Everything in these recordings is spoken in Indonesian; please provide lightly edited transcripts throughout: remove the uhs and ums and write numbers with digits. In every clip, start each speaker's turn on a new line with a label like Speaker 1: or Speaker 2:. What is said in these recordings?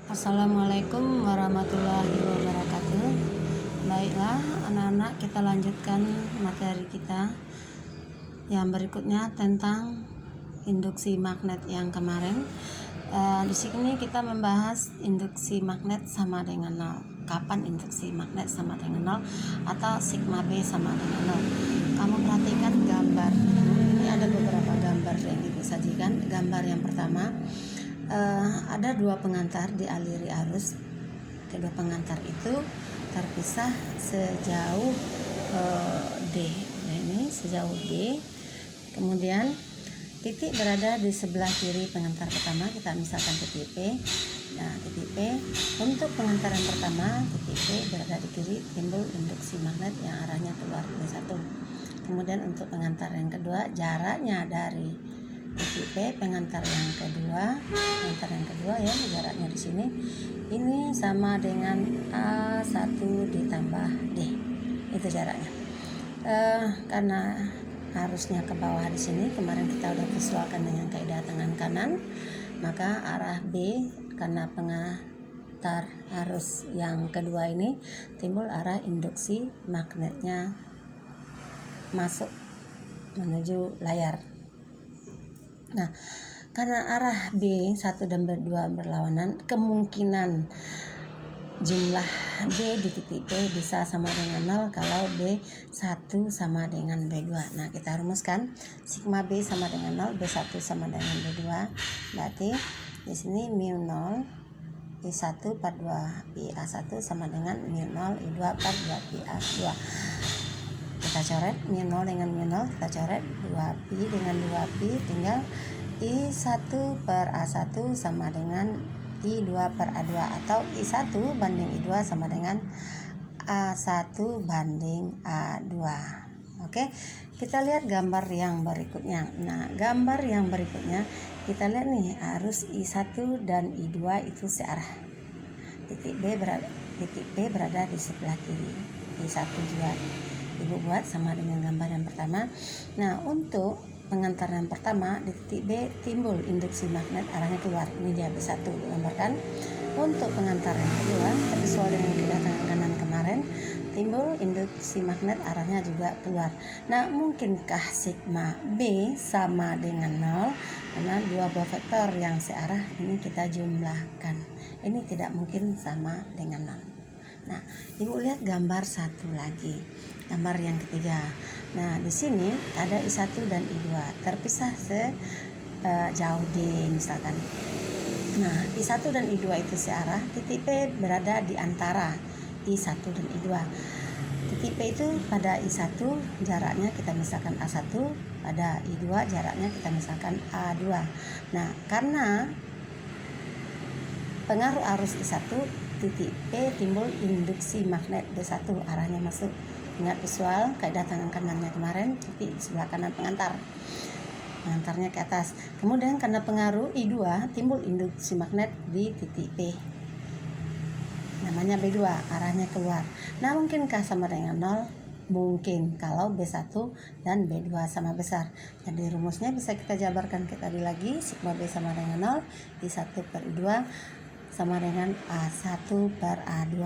Speaker 1: Assalamualaikum warahmatullahi wabarakatuh. Baiklah anak-anak, kita lanjutkan materi kita yang berikutnya tentang induksi magnet yang kemarin. Di sini kita membahas induksi magnet sama dengan nol. Kapan induksi magnet sama dengan nol atau sigma B sama dengan nol? Kamu perhatikan gambar. Ini ada beberapa gambar yang ibu sajikan. Gambar yang pertama, ada dua pengantar dialiri arus. Kedua pengantar itu terpisah sejauh D. Nah, ini sejauh D. Kemudian titik berada di sebelah kiri pengantar pertama, kita misalkan titik P. Nah, titik P untuk pengantar yang pertama, titik P berada di kiri, timbul induksi magnet yang arahnya keluar D1. Kemudian untuk pengantar yang kedua, jaraknya dari titik P pengantar yang kedua ya, jaraknya di sini ini sama dengan A1 ditambah D. Itu jaraknya. Karena harusnya ke bawah di sini, kemarin kita udah visualkan dengan kaidah tangan kanan, maka arah B karena pengantar arus yang kedua ini timbul arah induksi magnetnya masuk menuju layar. Nah, karena arah B1 dan B2 berlawanan, kemungkinan jumlah B di titik P bisa sama dengan 0 kalau B1 sama dengan B2. Nah, kita rumuskan sigma B sama dengan 0, B1 sama dengan B2. Berarti di sini mu 0 I1 per 2 Pi A1 sama dengan mu 0 I2 per 2 Pi A2. Kita coret mu 0 dengan mu 0, kita coret 2Pi dengan 2Pi, tinggal I1 per A1 sama dengan I2 per A2 atau I1 banding I2 sama dengan A1 banding A2. Oke, kita lihat gambar yang berikutnya. Nah, gambar yang berikutnya kita lihat nih, arus I1 dan I2 itu searah. Titik P berada di sebelah kiri, I1 juga ibu buat sama dengan gambar yang pertama. Nah, untuk pengantar yang pertama di titik B timbul induksi magnet arahnya keluar. Ini dia B1 digambarkan. Untuk pengantar yang kedua, sesuai dengan kaidah tangan kanan kemarin, timbul induksi magnet arahnya juga keluar. Nah, mungkinkah sigma B sama dengan 0? Karena dua buah vektor yang searah ini kita jumlahkan. Ini tidak mungkin sama dengan 0. Nah, ibu lihat gambar satu lagi, gambar yang ketiga. Nah, di sini ada I1 dan I2 terpisah sejauh D misalkan. Nah, I1 dan I2 itu searah, titik P berada di antara I1 dan I2. Titik P itu pada I1 jaraknya kita misalkan A1, pada I2 jaraknya kita misalkan A2. Nah, karena pengaruh arus I1, titik P timbul induksi magnet D1, arahnya masuk. Ingat visual kaidah tangan kanannya kemarin, titik di sebelah kanan pengantarnya ke atas. Kemudian karena pengaruh I2 timbul induksi magnet di titik P, namanya B2, arahnya keluar. Nah, mungkinkah sama dengan 0? Mungkin kalau B1 dan B2 sama besar. Jadi rumusnya bisa kita jabarkan tadi lagi, sigma B sama dengan 0, I1 per I2 sama dengan A1 per A2.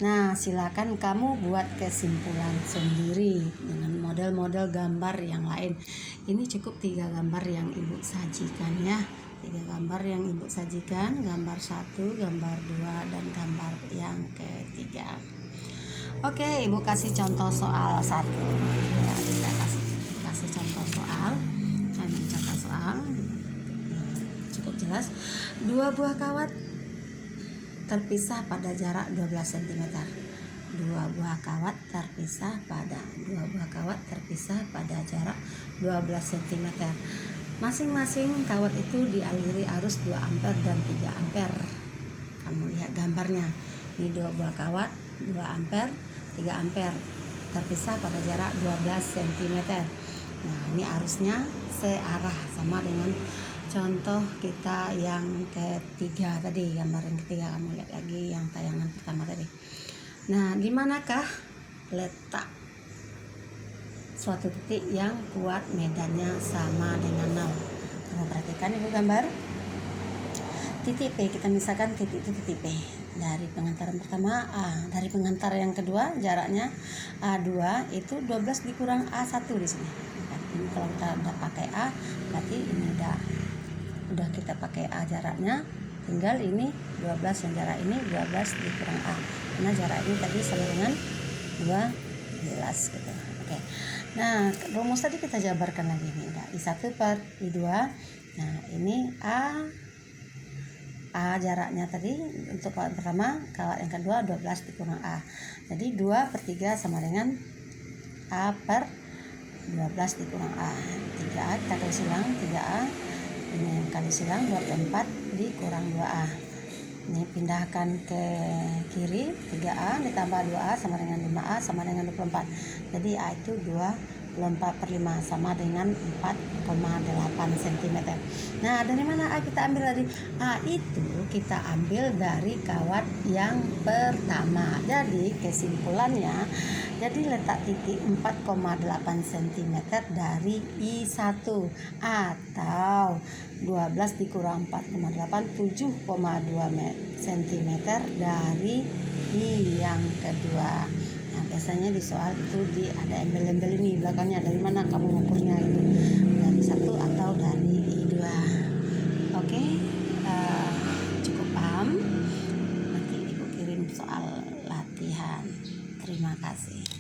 Speaker 1: Nah, silakan kamu buat kesimpulan sendiri dengan model-model gambar yang lain. Ini cukup 3 gambar yang ibu sajikan ya. 3 gambar yang ibu sajikan, gambar 1, gambar 2, dan gambar yang ketiga. Oke, ibu kasih contoh soal 1. Ya, kita kasih contoh soal. Cukup jelas. 2 buah kawat terpisah pada jarak 12 cm. 2 buah kawat terpisah pada jarak 12 cm. Masing-masing kawat itu dialiri arus 2 ampere dan 3 ampere. Kamu lihat gambarnya. Ini 2 buah kawat 2 ampere, 3 ampere terpisah pada jarak 12 cm. Nah, ini arusnya searah sama dengan contoh kita yang ketiga tadi, gambar yang ketiga. Kamu lihat lagi yang tayangan pertama tadi. Nah, di manakah letak suatu titik yang kuat medannya sama dengan 0? Kamu perhatikan ibu gambar. titik P, kita misalkan titik itu titik P. Dari pengantaran pertama A, dari pengantar yang kedua jaraknya A2 itu 12 dikurang A1 di sini. Ini kalau kita udah pakai A, berarti ini udah kita pakai A jaraknya, tinggal ini 12 yang jarak ini 12 dikurang A. Karena jarak ini tadi sama dengan 12 gitu. Oke. Nah, rumus tadi kita jabarkan lagi nih. I1 per I2. Nah, ini A jaraknya tadi untuk kawat pertama, kawat yang kedua 12 dikurang A. Jadi 2/3 sama dengan A per 12 dikurang A. 3A kita kali silang, 3A ini yang kali silang 24 dikurang 2A. Ini pindahkan ke kiri, 3A ditambah 2A sama dengan 5A sama dengan 24. Jadi A itu 24/5 sama dengan 4,8 cm. Nah, dari mana A kita ambil? Dari A itu kita ambil dari kawat yang pertama. Jadi kesimpulannya, jadi letak titik 4,8 cm dari I1 atau 12 dikurang 4,8 7,2 cm dari I yang kedua. Nah, biasanya di soal itu ada embel-embel ini belakangnya, dari mana kamu mengukurnya, itu dari 1 atau dari I2. Oke, cukup paham? Nanti ibu kirim soal latihan. Terima kasih.